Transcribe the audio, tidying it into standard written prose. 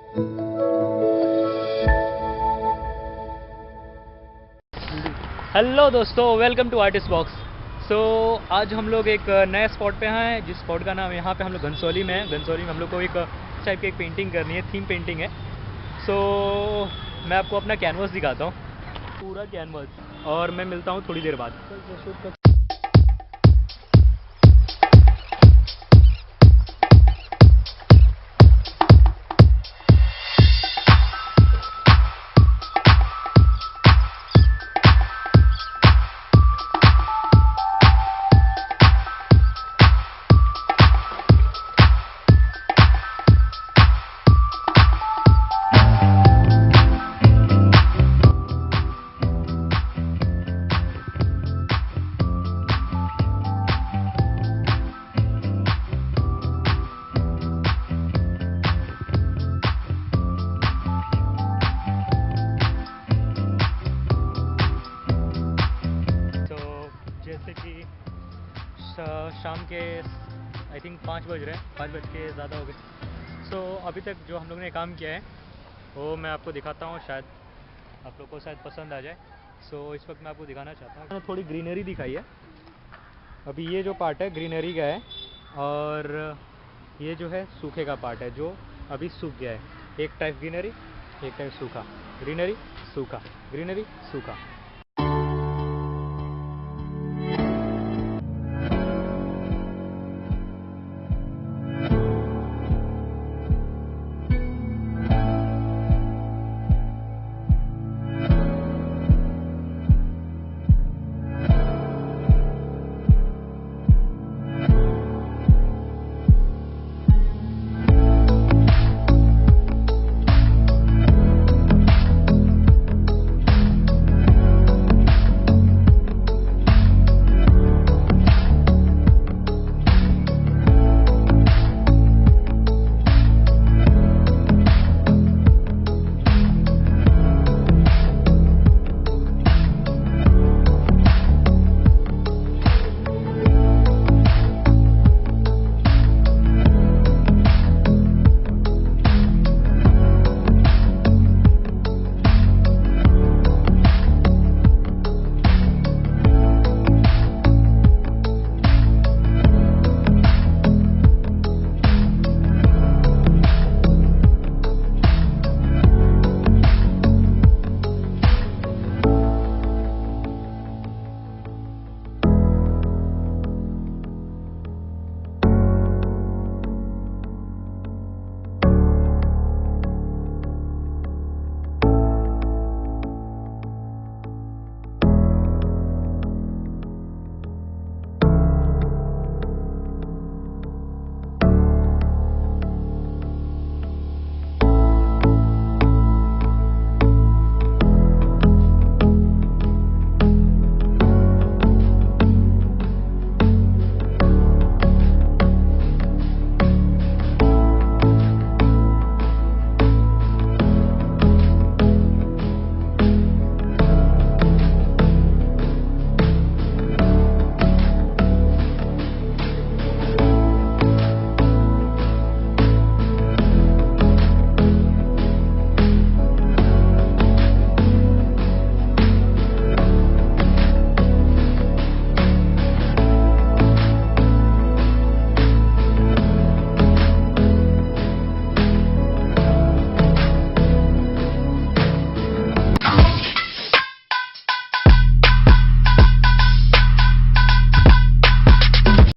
Hello दोस्तों, welcome to artist box. सो आज हम लोग एक नए स्पॉट पे हैं, जिस स्पॉट का नाम यहाँ पे हम लोग घनसोली में हैं। घनसोली में हम लोग को एक टाइप की एक पेंटिंग करनी है, थीम पेंटिंग है। सो मैं आपको अपना कैनवास दिखाता हूँ, पूरा कैनवास, और मैं मिलता हूँ थोड़ी देर बाद। जैसे कि शाम के आई थिंक 5 बज रहे हैं, 5 बज के ज़्यादा हो गए। सो अभी तक जो हम लोगों ने काम किया है वो मैं आपको दिखाता हूँ, शायद आप लोग को शायद पसंद आ जाए। सो इस वक्त मैं आपको दिखाना चाहता हूँ, मैंने थोड़ी ग्रीनरी दिखाई है। अभी ये जो पार्ट है ग्रीनरी का है, और ये जो है सूखे का पार्ट है जो अभी सूख गया है। एक टाइप ग्रीनरी, एक टाइप सूखा, ग्रीनरी सूखा, ग्रीनरी सूखा।